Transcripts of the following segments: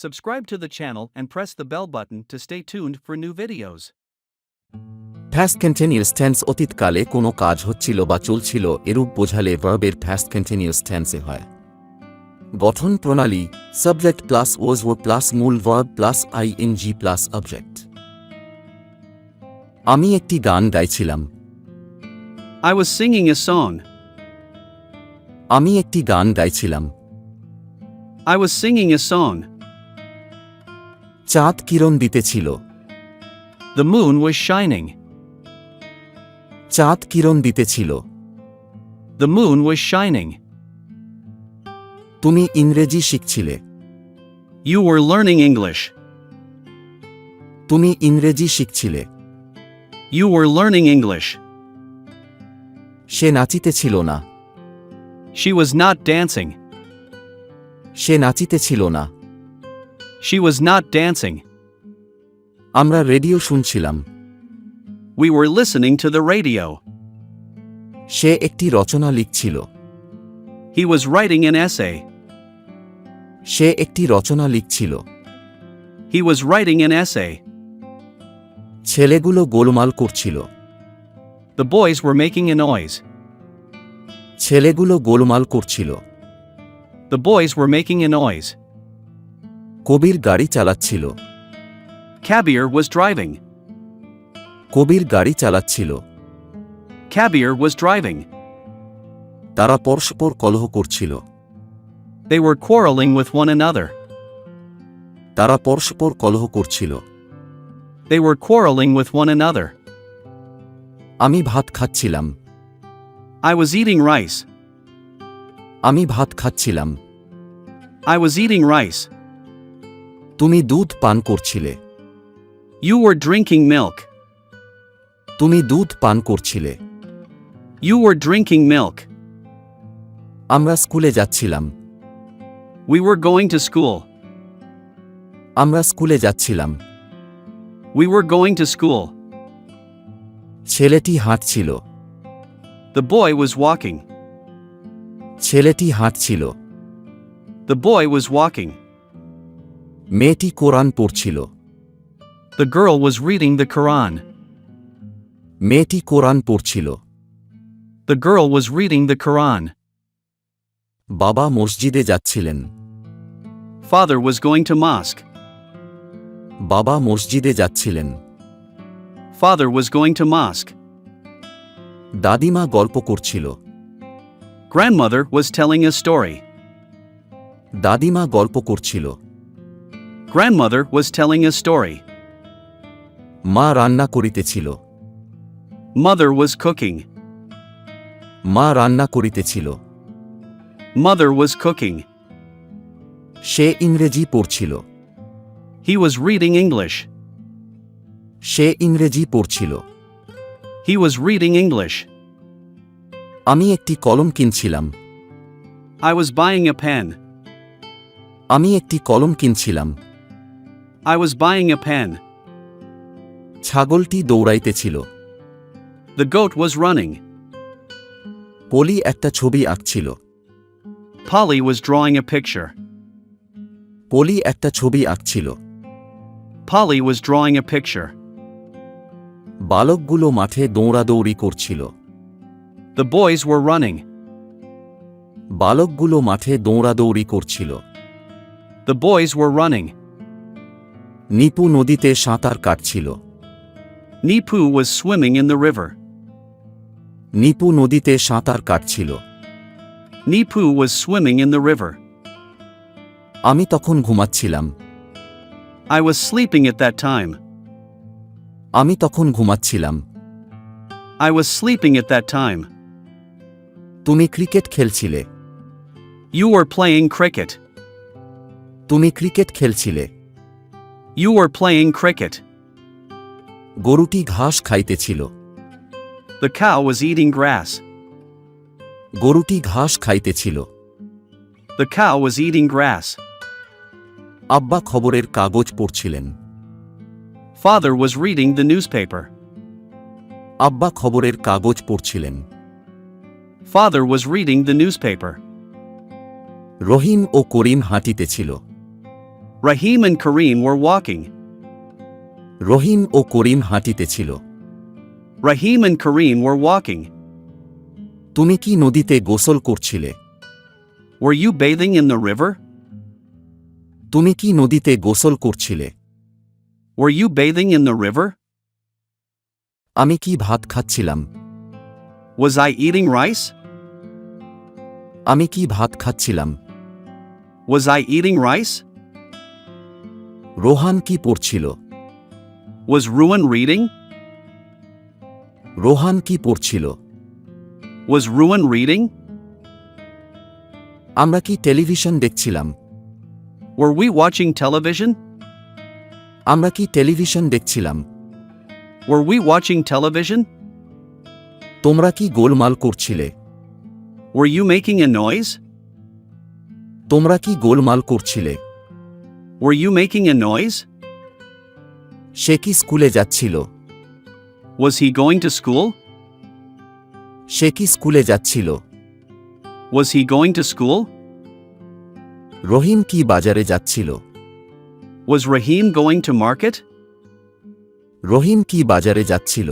Subscribe to the channel and press the bell button to stay tuned for new videos. Past continuous tense অতীতকালে কোনো কাজ হচ্ছিল বা চলছিল এরূপ বোঝালে ভার্বের past continuous tense হয়। গঠন প্রণালী subject plus was were plus মূল verb plus ing plus object। আমি একটি গান গাইছিলাম। I was singing a song. আমি একটি গান গাইছিলাম। I was singing a song. চাঁদ কিরণ দিতেছিল। The moon was shining. চাঁদ কিরণ দিতেছিল। The moon was shining. তুমি ইংরেজি শিখছিলে। You were learning English. তুমি ইংরেজি শিখছিলে। You were learning English. সে নাচিতেছিল না। She was not dancing. সে নাচিতেছিল না। She was not dancing. আমরা রেডিও শুনছিলাম। We were listening to the radio. সে একটি রচনা লিখছিল। He was writing an essay. সে একটি রচনা লিখছিল। He was writing an essay. ছেলেগুলো গোলমাল করছিল। The boys were making a noise. ছেলেগুলো গোলমাল করছিল। The boys were making a noise. কবির গাড়ি চালাচ্ছিল। Kabir was driving. কবির গাড়ি চালাচ্ছিল। Kabir was driving. তারা পরস্পর কলহ করছিল। They were quarreling with one another. তারা পরস্পর কলহ করছিল। They were quarreling with one another. আমি ভাত খাচ্ছিলাম। I was eating rice. আমি ভাত খাচ্ছিলাম। I was eating rice. তুমি দুধ পান করছিলে। You were drinking milk. তুমি দুধ পান করছিলে। You were drinking milk. আমরা স্কুলে যাচ্ছিলাম। We were going to school. আমরা স্কুলে যাচ্ছিলাম। We were going to school. ছেলেটি হাঁটছিল। The boy was walking. ছেলেটি হাঁটছিল। The boy was walking. মেয়েটি কোরআন পড়ছিল। The girl was reading the Quran. মেয়েটি কোরআন পড়ছিল। The girl was reading the Quran. বাবা মসজিদে যাচ্ছিলেন। Father was going to mosque. বাবা মসজিদে যাচ্ছিলেন। Father was going to mosque. দাদিমা গল্প করছিল। Grandmother was telling a story. দাদিমা গল্প করছিল। Grandmother was telling a story. মা রান্না করিতেছিল। Mother was cooking. মা রান্না করিতেছিল। Mother was cooking. সে ইংরেজি পড়ছিল। He was reading English. সে ইংরেজি পড়ছিল। He was reading English. আমি একটি কলম কিনছিলাম। I was buying a pen. আমি একটি কলম কিনছিলাম। I was buying a pen. ছাগলটি দৌড়াইতেছিল। The goat was running. পলি একটা ছবি আঁকছিল। Polly was drawing a picture. পলি একটা ছবি আঁকছিল। Polly was drawing a picture. বালকগুলো মাঠে দৌড়াদৌড়ি করছিল। The boys were running. বালকগুলো মাঠে দৌড়াদৌড়ি করছিল। The boys were running. Nipu নদীতে সাঁতার কাটছিল। Nipu was swimming in the river. Nipu নদীতে সাঁতার কাটছিল। Nipu was swimming in the river. আমি তখন ঘুমাচ্ছিলাম। I was sleeping at that time. আমি তখন ঘুমাচ্ছিলাম। I was sleeping at that time. তুমি ক্রিকেট খেলছিলে। You were playing cricket. তুমি ক্রিকেট খেলছিলে। You were playing cricket. গরুটি ঘাস খাইতেছিল। The cow was eating grass. গরুটি ঘাস খাইতেছিল। The cow was eating grass. আব্বা খবরের কাগজ পড়ছিলেন। Father was reading the newspaper. আব্বা খবরের কাগজ পড়ছিলেন। Father was reading the newspaper. Rahim O Karim হাঁটিতেছিল। Rahim and Kareem were walking. Rahim O Karim হাঁটিতেছিল। Rahim and Kareem were walking. তুমি কি নদীতে গোসল করছিলে? Were you bathing in the river? তুমি কি নদীতে গোসল করছিলে? Were you bathing in the river? আমি কি ভাত খাচ্ছিলাম? Was I eating rice? আমি কি ভাত খাচ্ছিলাম? Was I eating rice? Rohan কি পড়ছিল? Was Ruan reading? রোহান কি পড়ছিল? Was Ruan reading? আমরা কি টেলিভিশন দেখছিলাম? Were we watching television? আমরা কি টেলিভিশন দেখছিলাম? Were we watching television? তোমরা কি গোলমাল করছিলে? Were you making a noise? তোমরা কি গোলমাল করছিলে? Were you making a noise? সে কি স্কুলে যাচ্ছিল? Was he going to school? সে কি স্কুলে যাচ্ছিল? Was he going to school? রহিম কি বাজারে যাচ্ছিল? Was Rahim going to market? রহিম কি বাজারে যাচ্ছিল?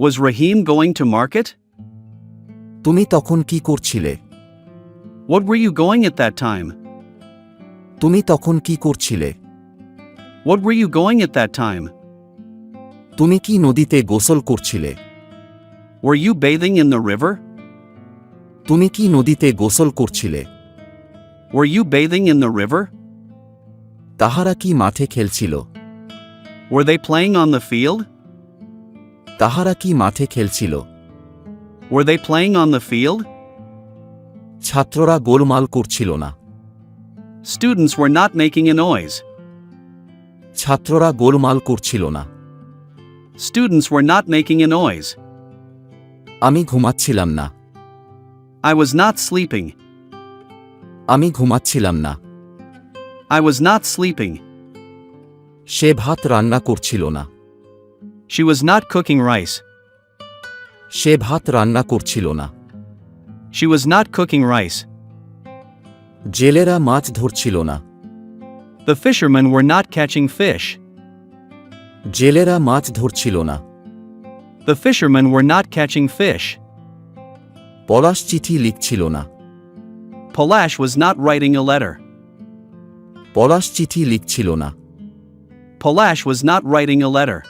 Was Rahim going to market? তুমি তখন কি করছিলে? What were you going at that time? তুমি তখন কি করছিলে? What were you going at that time? তুমি কি নদীতে গোসল করছিলে? Were you bathing in the river? তুমি কি নদীতে গোসল করছিলে? Were you bathing in the river? তাহারা কি মাঠে খেলছিল? Were they playing on the field? তাহারা কি মাঠে খেলছিল? Were they playing on the field? ছাত্ররা গোলমাল করছিল না। Students were not making a noise. ছাত্ররা গোলমাল করছিল না। Students were not making a noise. আমি ঘুমাচ্ছিলাম না। I was not sleeping. আমি ঘুমাচ্ছিলাম না। I was not sleeping. সে ভাত রান্না করছিল না। She was not cooking rice. সে ভাত রান্না করছিল না। She was not cooking rice. জেলেরা মাছ ধরছিল না। The fishermen were not catching fish. জেলেরা মাছ ধরছিল না। The fishermen were not catching fish. পলাশ চিঠি লিখছিল না। Palash was not writing a letter. পলাশ চিঠি লিখছিল না। Palash was not writing a letter.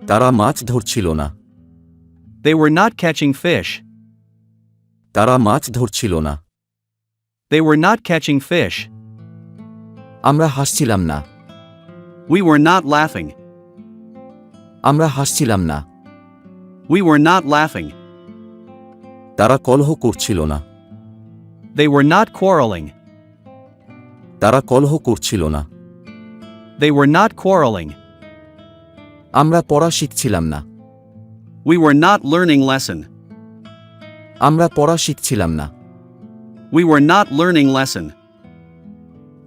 তারা মাছ ধরছিল না। They were not catching fish. তারা মাছ ধরছিল না। They were not catching fish. আমরা হাসছিলাম না। We were not laughing. আমরা হাসছিলাম না। We were not laughing. তারা কলহ করছিল না। They were not quarreling. তারা কলহ করছিল না। They were not quarreling. আমরা পড়া শিখছিলাম না। We were not learning lesson. আমরা পড়া শিখছিলাম না। We were not learning lesson.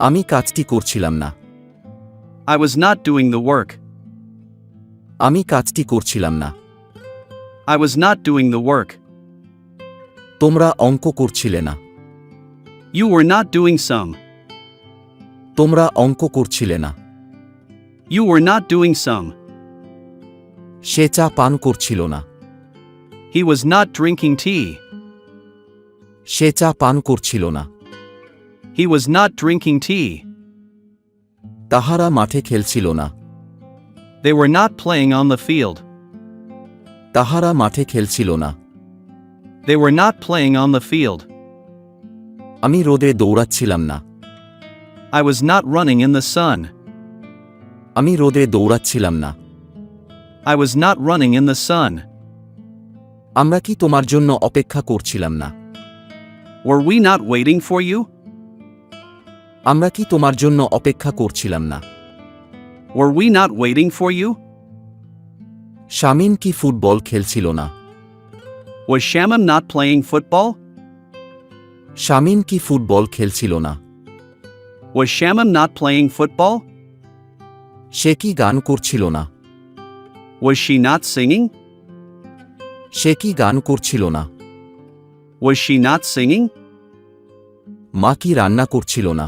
আমি কাজটি করছিলাম না। I was not doing the work. আমি কাজটি করছিলাম না। I was not doing the work. তোমরা অঙ্ক করছিলে না। You were not doing some. তোমরা অঙ্ক করছিলে না। You were not doing some. সে চা পান করছিল না। He was not drinking tea. সে চা পান করছিল না। He was not drinking tea. তাহারা মাঠে খেলছিল না। They were not playing on the field. তাহারা মাঠে খেলছিল না। They were not playing on the field. আমি রোদে দৌড়াচ্ছিলাম না। I was not running in the sun. আমি রোদে দৌড়াচ্ছিলাম না। I was not running in the sun. আমরা কি তোমার জন্য অপেক্ষা করছিলাম না? Were we not waiting for you? আমরা কি তোমার জন্য অপেক্ষা করছিলাম না? Were we not waiting for you? Shamin কি ফুটবল খেলছিল না? Was Shamim not playing football? Shamin কি ফুটবল খেলছিল না? Was Shamim not playing football? সে কি গান করছিল না? Was she not singing? সে কি গান করছিল না? Was she not singing? মা কি রান্না করছিল না?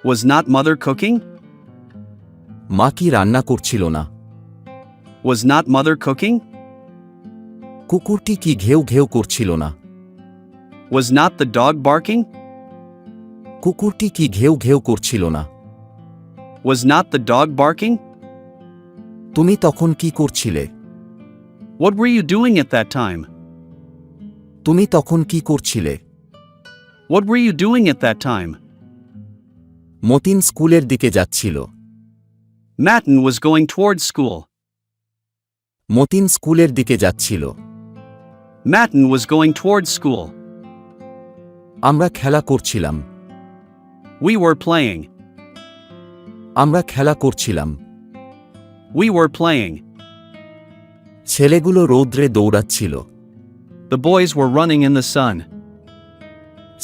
Was not mother cooking? মা কি রান্না করছিল না? Was not mother cooking? কুকুরটি কি ঘেউ ঘেউ করছিল না? Was not the dog barking? কুকুরটি কি ঘেউ ঘেউ করছিল না? Was not the dog barking? তুমি তখন কি করছিলে? What were you doing at that time? তুমি তখন কি করছিলে? What were you doing at that time? Matin স্কুলের দিকে যাচ্ছিল। Matin was going towards school. Matin স্কুলের দিকে যাচ্ছিল। Matin was going towards school. আমরা খেলা করছিলাম। We were playing. আমরা খেলা করছিলাম। We were playing. ছেলেগুলো রৌদ্রে দৌড়াচ্ছিল। The boys were running in the sun.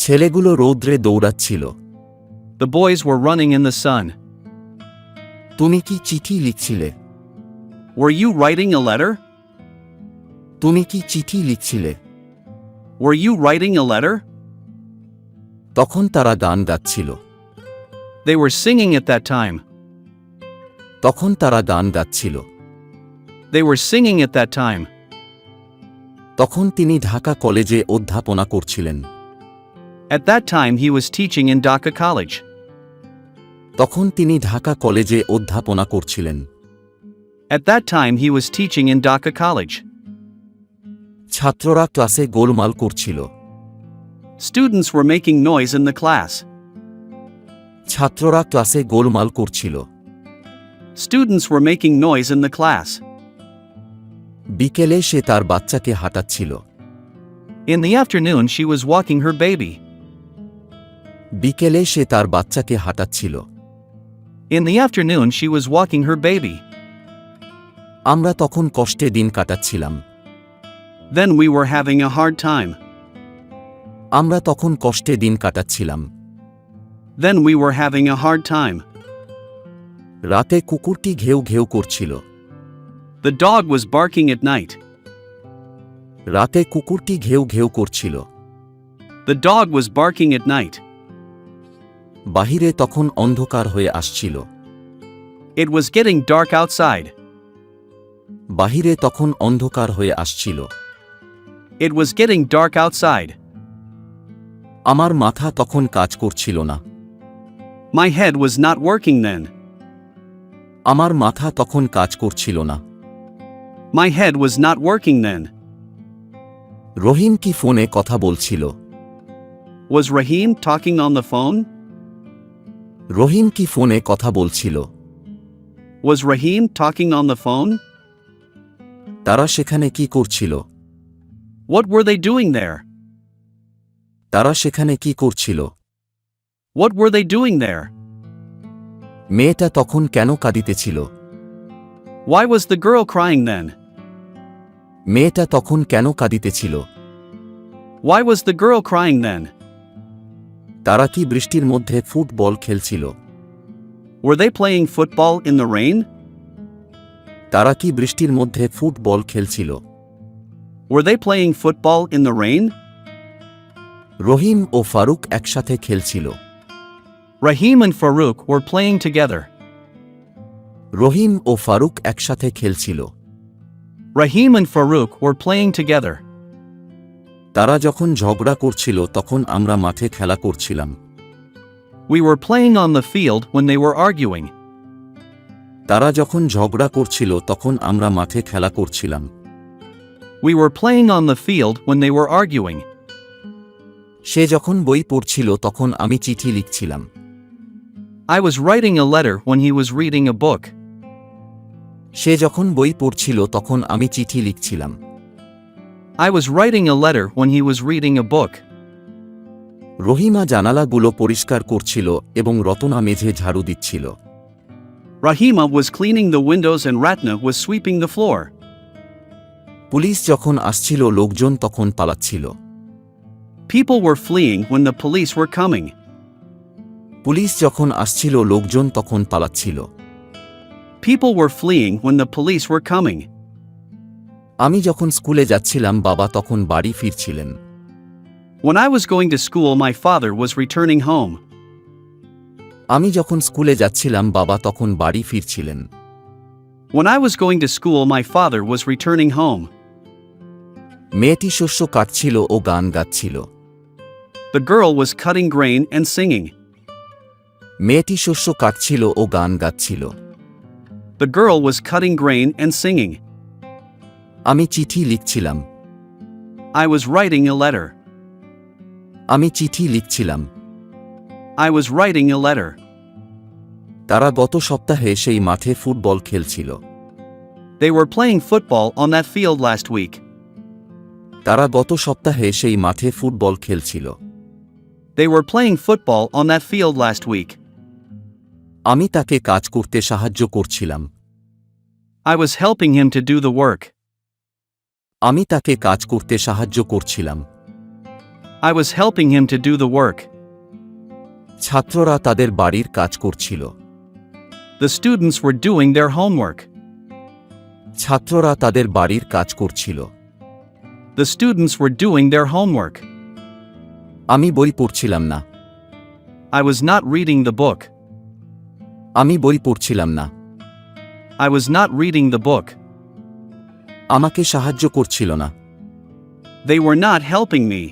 ছেলেগুলো রৌদ্রে দৌড়াচ্ছিল। The boys were running in the sun. তুমি কি চিঠি লিখছিলে? Were you writing a letter? তুমি কি চিঠি লিখছিলে? Were you writing a letter? তখন তারা গান গাচ্ছিল। They were singing at that time. তখন তারা গান গাচ্ছিল। They were singing at that time. তখন তিনি ঢাকা কলেজে অধ্যাপনা করছিলেন। At that time he was teaching in Dhaka College. তখন তিনি ঢাকা কলেজে অধ্যাপনা করছিলেন। At that time he was teaching in Dhaka College. ছাত্ররা ক্লাসে গোলমাল করছিল। Students were making noise in the class. ছাত্ররা ক্লাসে গোলমাল করছিল। Students were making noise in the class. বিকেলে সে তার বাচ্চাকে হাঁটাচ্ছিল। In the afternoon she was walking her baby. বিকেলে সে তার বাচ্চাকে হাঁটাচ্ছিল। In the afternoon she was walking her baby. আমরা তখন কষ্টে দিন কাটাচ্ছিলাম। Then we were having a hard time. আমরা তখন কষ্টে দিন কাটাচ্ছিলাম। Then we were having a hard time. রাতে কুকুরটি ঘেউ ঘেউ করছিল। The dog was barking at night. রাতে কুকুরটি ঘেউ ঘেউ করছিল। The dog was barking at night. বাহিরে তখন অন্ধকার হয়ে আসছিল। It was getting dark outside. বাহিরে তখন অন্ধকার হয়ে আসছিল। It was getting dark outside. আমার মাথা তখন কাজ করছিল না। My head was not working then. আমার মাথা তখন কাজ করছিল না। My head was not working then. রহিম কি ফোনে কথা বলছিল? Was Rahim talking on the phone? রহিম কি ফোনে কথা বলছিল? Was Rahim talking on the phone? তারা সেখানে কি করছিল? What were they doing there? তারা সেখানে কি করছিল? What were they doing there? মেয়েটা তখন কেন কাঁদিতেছিল? Why was the girl crying then? মেয়েটা তখন কেন কাঁদিতেছিল? Why was the girl crying then? তারা কি বৃষ্টির মধ্যে ফুটবল খেলছিল? Were they playing football in the rain? তারা কি বৃষ্টির মধ্যে ফুটবল খেলছিল? Were they playing football in the rain? রহিম ও ফারুক একসাথে খেলছিল। Rahim and Farouk were playing together. রহিম ও ফারুক একসাথে খেলছিল। Rahim and Farouk were playing together. তারা যখন ঝগড়া করছিল তখন আমরা মাঠে খেলা করছিলাম। We were playing on the field when they were arguing. তারা যখন ঝগড়া করছিল তখন আমরা মাঠে খেলা করছিলাম। We were playing on the field when they were arguing. সে যখন বই পড়ছিল তখন আমি চিঠি লিখছিলাম। I was writing a letter when he was reading a book. সে যখন বই পড়ছিল তখন আমি চিঠি লিখছিলাম। I was writing a letter when he was reading a book. Rahima জানালাগুলো পরিষ্কার করছিল এবং রতনা মেঝে ঝাড়ু দিচ্ছিল। Rahima was cleaning the windows and Ratna was sweeping the floor. Police যখন আসছিল লোকজন তখন পালাচ্ছিল। People were fleeing when the police were coming. Police যখন আসছিল লোকজন তখন পালাচ্ছিল। People were fleeing when the police were coming. আমি যখন স্কুলে যাচ্ছিলাম বাবা তখন বাড়ি ফিরছিলেন। When I was going to school, my father was returning home. আমি যখন স্কুলে যাচ্ছিলাম বাবা তখন বাড়ি ফিরছিলেন। When I was going to school, my father was returning home. মেয়েটি শস্য কাটছিল ও গান গাচ্ছিল। The girl was cutting grain and singing. মেয়েটি শস্য কাটছিল ও গান গাচ্ছিল। The girl was cutting grain and singing. আমি চিঠি লিখছিলাম। I was writing a letter. আমি চিঠি লিখছিলাম। I was writing a letter. তারা গত সপ্তাহে সেই মাঠে ফুটবল খেলছিল। They were playing football on that field last week. তারা গত সপ্তাহে সেই মাঠে ফুটবল খেলছিল। They were playing football on that field last week. আমি তাকে কাজ করতে সাহায্য করছিলাম। I was helping him to do the work. আমি তাকে কাজ করতে সাহায্য করছিলাম। I was helping him to do the work. ছাত্ররা তাদের বাড়ির কাজ করছিল। The students were doing their homework. ছাত্ররা তাদের বাড়ির কাজ করছিল। The students were doing their homework. আমি বই পড়ছিলাম না। I was not reading the book. আমি বই পড়ছিলাম না। I was not reading the book. আমাকে সাহায্য করছিল না। They were not helping me.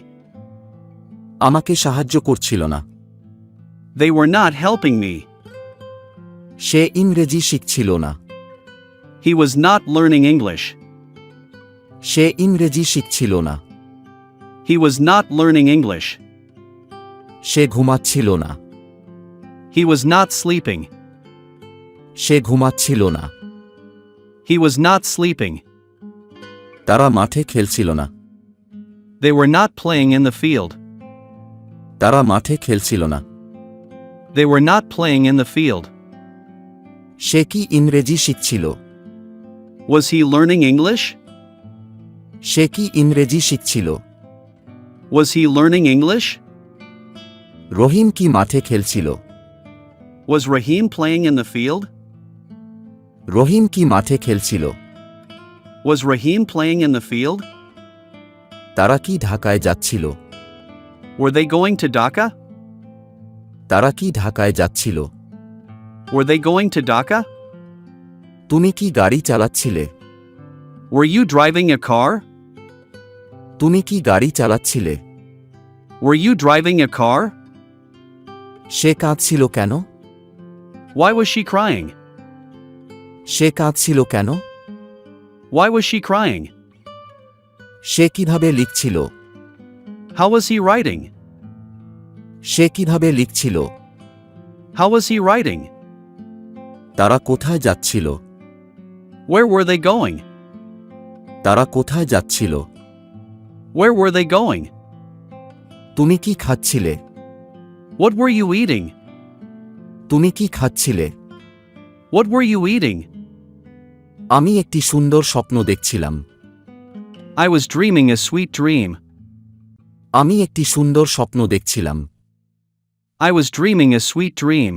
আমাকে সাহায্য করছিল না। They were not helping me. সে ইংরেজি শিখছিল না। He was not learning English. সে ইংরেজি শিখছিল না। He was not learning English. সে ঘুমাচ্ছিল না। He was not sleeping. সে ঘুমাচ্ছিল না। He was not sleeping. তারা মাঠে খেলছিল না। They were not playing in the field. তারা মাঠে খেলছিল না। They were not playing in the field. সে কি ইংরেজি শিখছিল? Was he learning English? সে কি ইংরেজি শিখছিল? Was he learning English? রহিম কি মাঠে খেলছিল? Was Raheem playing in the field? রহিম কি মাঠে খেলছিল? Was Raheem playing in the field? তারা কি ঢাকায় যাচ্ছিল? Were they going to Dhaka? তারা কি ঢাকায় যাচ্ছিল? Were they going to Dhaka? তুমি কি গাড়ি চালাচ্ছিলে? Were you driving a car? তুমি কি গাড়ি চালাচ্ছিলে? Were you driving a car? সে কাঁদছিল কেন? Why was she crying? সে কাঁদছিল কেন? Why was she crying? সে কিভাবে লিখছিল? How was he writing? সে কিভাবে লিখছিল? How was he writing? তারা কোথায় যাচ্ছিল? Where were they going? তারা কোথায় যাচ্ছিল? Where were they going? তুমি কি খাচ্ছিলে? What were you eating? তুমি কি খাচ্ছিলে? What were you eating? আমি একটি সুন্দর স্বপ্ন দেখছিলাম। I was dreaming a sweet dream. আমি একটি সুন্দর স্বপ্ন দেখছিলাম। I was dreaming a sweet dream.